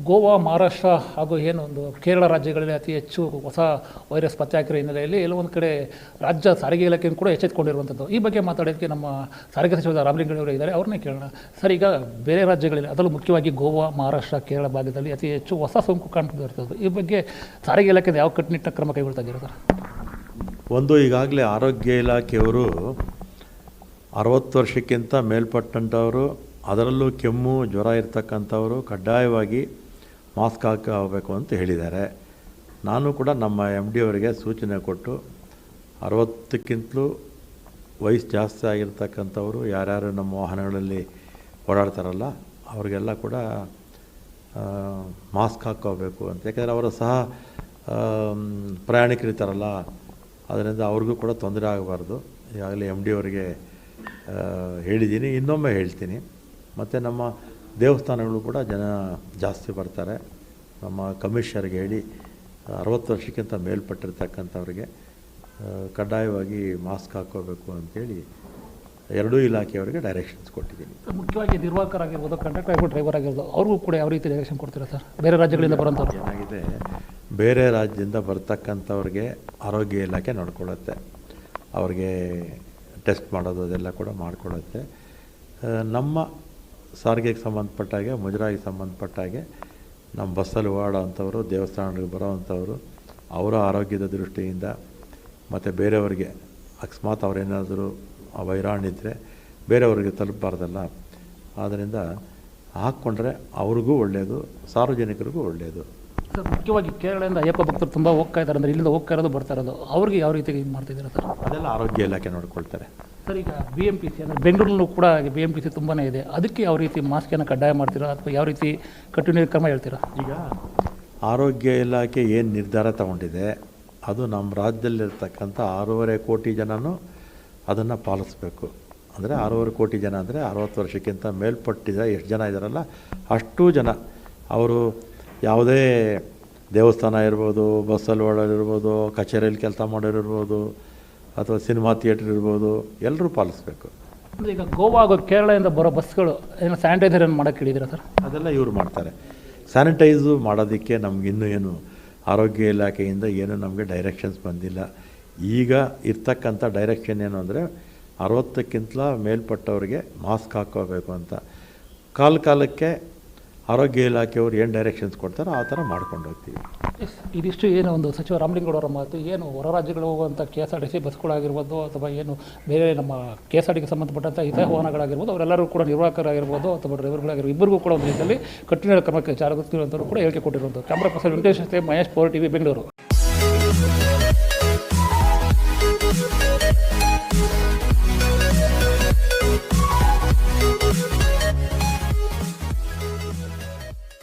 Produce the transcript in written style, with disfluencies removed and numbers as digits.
ಗೋವಾ, ಮಹಾರಾಷ್ಟ್ರ ಹಾಗೂ ಒಂದು ಕೇರಳ ರಾಜ್ಯಗಳಲ್ಲಿ ಅತಿ ಹೆಚ್ಚು ಹೊಸ ವೈರಸ್ ಪತ್ತೆ ಹಾಕಿರೋ ಹಿನ್ನೆಲೆಯಲ್ಲಿ ಎಲ್ಲೊಂದು ಕಡೆ ರಾಜ್ಯ ಸಾರಿಗೆ ಇಲಾಖೆಯನ್ನು ಕೂಡ ಎಚ್ಚೆತ್ತುಕೊಂಡಿರುವಂಥದ್ದು. ಈ ಬಗ್ಗೆ ಮಾತಾಡೋದಕ್ಕೆ ನಮ್ಮ ಸಾರಿಗೆ ಸಚಿವ ರಾಮಲಿಂಗಾರೆಡ್ಡಿ ಇದ್ದಾರೆ, ಅವ್ರನ್ನೇ ಕೇಳೋಣ. ಸರ್, ಈಗ ಬೇರೆ ರಾಜ್ಯಗಳಲ್ಲಿ ಅದರಲ್ಲೂ ಮುಖ್ಯವಾಗಿ ಗೋವಾ, ಮಹಾರಾಷ್ಟ್ರ, ಕೇರಳ ಭಾಗದಲ್ಲಿ ಅತಿ ಹೆಚ್ಚು ಹೊಸ ಸೋಂಕು ಕಾಣ್ತಿರ್ತದ್ದು. ಈ ಬಗ್ಗೆ ಸಾರಿಗೆ ಇಲಾಖೆಯಿಂದ ಯಾವ ಕಟ್ಟುನಿಟ್ಟಿನ ಕ್ರಮ ಕೈಗೊಳ್ತಾ ಇದ್ದೀರಾ ಸರ್? ಈಗಾಗಲೇ ಆರೋಗ್ಯ ಇಲಾಖೆಯವರು 60 ವರ್ಷಕ್ಕಿಂತ ಮೇಲ್ಪಟ್ಟಂಥವರು, ಅದರಲ್ಲೂ ಕೆಮ್ಮು ಜ್ವರ ಇರ್ತಕ್ಕಂಥವರು ಕಡ್ಡಾಯವಾಗಿ ಮಾಸ್ಕ್ ಹಾಕಬೇಕು ಅಂತ ಹೇಳಿದ್ದಾರೆ. ನಾನು ಕೂಡ ನಮ್ಮ MD ಅವರಿಗೆ ಸೂಚನೆ ಕೊಟ್ಟು 60ಕ್ಕಿಂತಲೂ ವಯಸ್ಸು ಜಾಸ್ತಿ ಆಗಿರ್ತಕ್ಕಂಥವರು ಯಾರ್ಯಾರು ನಮ್ಮ ವಾಹನಗಳಲ್ಲಿ ಓಡಾಡ್ತಾರಲ್ಲ ಅವರಿಗೆಲ್ಲ ಕೂಡ ಮಾಸ್ಕ್ ಹಾಕ್ಕೋಬೇಕು ಅಂತ. ಯಾಕೆಂದರೆ ಅವರ ಸಹ ಪ್ರಯಾಣಿಕರಿರ್ತಾರಲ್ಲ, ಅದರಿಂದ ಅವ್ರಿಗೂ ಕೂಡ ತೊಂದರೆ ಆಗಬಾರ್ದು. ಈಗಾಗಲೇ MD ಅವರಿಗೆ ಹೇಳಿದ್ದೀನಿ, ಇನ್ನೊಮ್ಮೆ ಹೇಳ್ತೀನಿ. ಮತ್ತು ನಮ್ಮ ದೇವಸ್ಥಾನಗಳು ಕೂಡ ಜನ ಜಾಸ್ತಿ ಬರ್ತಾರೆ. ನಮ್ಮ ಕಮಿಷನರ್ಗೆ ಹೇಳಿ 60 ವರ್ಷಕ್ಕಿಂತ ಮೇಲ್ಪಟ್ಟಿರ್ತಕ್ಕಂಥವ್ರಿಗೆ ಕಡ್ಡಾಯವಾಗಿ ಮಾಸ್ಕ್ ಹಾಕ್ಕೋಬೇಕು ಅಂತೇಳಿ ಎರಡೂ ಇಲಾಖೆಯವರಿಗೆ ಡೈರೆಕ್ಷನ್ಸ್ ಕೊಟ್ಟಿದ್ದೀನಿ. ಮುಖ್ಯವಾಗಿ ನಿರ್ವಾಹಕರಾಗಿರ್ಬೋದು, ಕಂಡಕ್ಟರ್ ಆಗಿರ್ಬೋದು, ಡ್ರೈವರ್ ಆಗಿರ್ಬೋದು, ಅವ್ರಿಗೂ ಕೂಡ ಯಾವ ರೀತಿ ಡೈರೆಕ್ಷನ್ ಕೊಡ್ತೀರಾ ಸರ್? ಬೇರೆ ರಾಜ್ಯಗಳಿಂದ ಬರೋಂಥವ್ರು ಏನಾಗಿದೆ, ಬೇರೆ ರಾಜ್ಯದಿಂದ ಬರ್ತಕ್ಕಂಥವ್ರಿಗೆ ಆರೋಗ್ಯ ಇಲಾಖೆ ನೋಡ್ಕೊಳ್ಳುತ್ತೆ. ಅವ್ರಿಗೆ ಟೆಸ್ಟ್ ಮಾಡೋದು ಅದೆಲ್ಲ ಕೂಡ ಮಾಡಿಕೊಡುತ್ತೆ. ನಮ್ಮ ಸಾರಿಗೆಗೆ ಸಂಬಂಧಪಟ್ಟಾಗೆ, ಮುಜರಾಯಿಗೆ ಸಂಬಂಧಪಟ್ಟಾಗೆ ನಮ್ಮ ಬಸ್ಸಲ್ಲಿ ಓಡಾಡೋವಂಥವ್ರು, ದೇವಸ್ಥಾನಗಳಿಗೆ ಬರೋವಂಥವ್ರು, ಅವರ ಆರೋಗ್ಯದ ದೃಷ್ಟಿಯಿಂದ ಮತ್ತು ಬೇರೆಯವರಿಗೆ ಅಕಸ್ಮಾತ್ ಅವರೇನಾದರೂ ವೈರಾಣಿದ್ದರೆ ಬೇರೆಯವರಿಗೆ ತಲುಪಬಾರ್ದಲ್ಲ. ಆದ್ದರಿಂದ ಹಾಕ್ಕೊಂಡ್ರೆ ಅವ್ರಿಗೂ ಒಳ್ಳೆಯದು, ಸಾರ್ವಜನಿಕರಿಗೂ ಒಳ್ಳೆಯದು. ಸರ್, ಮುಖ್ಯವಾಗಿ ಕೇರಳದಿಂದ ಅಯ್ಯಪ್ಪ ಭಕ್ತರು ತುಂಬ ಹೋಗ್ತಾ ಇದ್ದಾರೆ, ಅಂದರೆ ಇಲ್ಲಿಂದ ಹೋಗ್ತಾ ಇರೋದು ಬರ್ತಾ ಇರೋದು, ಅವ್ರಿಗೆ ಯಾವ ರೀತಿ ಇದು ಮಾಡ್ತಿದ್ದೀರಾ ಸರ್? ಅದೆಲ್ಲ ಆರೋಗ್ಯ ಇಲಾಖೆ ನೋಡ್ಕೊಳ್ತಾರೆ ಸರ್. ಈಗ BMTC ಅಂದರೆ ಬೆಂಗಳೂರಲ್ಲೂ ಕೂಡ BMTC ತುಂಬಾ ಇದೆ, ಅದಕ್ಕೆ ಯಾವ ರೀತಿ ಮಾಸ್ಕನ್ನು ಕಡ್ಡಾಯ ಮಾಡ್ತೀರಾ ಅಥವಾ ಯಾವ ರೀತಿ ಕಟ್ಟುನಿಟ್ಟಿನ ಕ್ರಮ ಹೇಳ್ತೀರಾ? ಈಗ ಆರೋಗ್ಯ ಇಲಾಖೆ ಏನು ನಿರ್ಧಾರ ತಗೊಂಡಿದೆ ಅದು ನಮ್ಮ ರಾಜ್ಯದಲ್ಲಿರ್ತಕ್ಕಂಥ 6.5 ಕೋಟಿ ಜನನೂ ಅದನ್ನು ಪಾಲಿಸಬೇಕು. ಅಂದರೆ 6.5 ಕೋಟಿ ಜನ ಅಂದರೆ 60 ವರ್ಷಕ್ಕಿಂತ ಮೇಲ್ಪಟ್ಟಿದ ಎಷ್ಟು ಜನ ಇದ್ದಾರಲ್ಲ ಅಷ್ಟು ಜನ, ಅವರು ಯಾವುದೇ ದೇವಸ್ಥಾನ ಇರ್ಬೋದು, ಬಸ್ಸಲ್ಲಿ ಓಡಾಡಿರ್ಬೋದು, ಕಚೇರಿಯಲ್ಲಿ ಕೆಲಸ ಮಾಡೋರಿರ್ಬೋದು, ಅಥವಾ ಸಿನಿಮಾ ಥಿಯೇಟ್ರ್ ಇರ್ಬೋದು, ಎಲ್ಲರೂ ಪಾಲಿಸಬೇಕು. ಅಂದರೆ ಈಗ ಗೋವಾ ಹಾಗೂ ಕೇರಳದಿಂದ ಬರೋ ಬಸ್ಗಳು ಏನೋ ಸ್ಯಾನಿಟೈಸರ್ ಏನು ಮಾಡೋಕ್ಕೆ ಹೇಳಿದ್ದೀರಾ ಸರ್? ಅದೆಲ್ಲ ಇವರು ಮಾಡ್ತಾರೆ. ಸ್ಯಾನಿಟೈಸು ಮಾಡೋದಕ್ಕೆ ನಮಗಿನ್ನೂ ಏನು ಆರೋಗ್ಯ ಇಲಾಖೆಯಿಂದ ಏನು ನಮಗೆ ಡೈರೆಕ್ಷನ್ಸ್ ಬಂದಿಲ್ಲ. ಈಗ ಇರ್ತಕ್ಕಂಥ ಡೈರೆಕ್ಷನ್ ಏನು ಅಂದರೆ 60ಕ್ಕಿಂತ ಮೇಲ್ಪಟ್ಟವ್ರಿಗೆ ಮಾಸ್ಕ್ ಹಾಕ್ಕೋಬೇಕು ಅಂತ. ಕಾಲಕ್ಕೆ ಆರೋಗ್ಯ ಇಲಾಖೆಯವರು ಏನು ಡೈರೆಕ್ಷನ್ಸ್ ಕೊಡ್ತಾರೋ ಆ ಥರ ಮಾಡ್ಕೊಂಡು ಹೋಗ್ತೀವಿ. ಇದಿಷ್ಟು ಏನು ಒಂದು ಸಚಿವ ರಾಮಲಿಂಗೇಗೌಡರ ಮಾತು. ಏನು ಹೊರ ರಾಜ್ಯಗಳು ಹೋಗುವಂಥ KSRTC ಬಸ್ಗಳಾಗಿರ್ಬೋದು ಅಥವಾ ಏನು ಬೇರೆ ನಮ್ಮ KSRTCಗೆ ಸಂಬಂಧಪಟ್ಟಂಥ ಇತರ ವಾಹನಗಳಾಗಿರ್ಬೋದು, ಅವರೆಲ್ಲರೂ ಕೂಡ ನಿರ್ವಾಹಕರಾಗಿರ್ಬೋದು ಅಥವಾ ಡ್ರೈವರ್ಗಳಾಗಿರ್ಬೋದು, ಇಬ್ಬರಿಗೂ ಕೂಡ ಒಂದು ರೀತಿಯಲ್ಲಿ ಕಠಿಣ ಕ್ರಮಕ್ಕೆ ಜಾರಿಗೊಳಿಸಿರುವಂಥವ್ರು ಕೂಡ ಹೇಳಿಕೆ ಕೊಟ್ಟಿರುವಂಥದ್ದು. ಕ್ಯಾಮ್ರಾ ಪರ್ಸನ್ ವೆಂಕಟೇಶ್ ಜೊತೆ ಮಹೇಶ್, ಪವರ್ TV, ಬೆಂಗಳೂರು.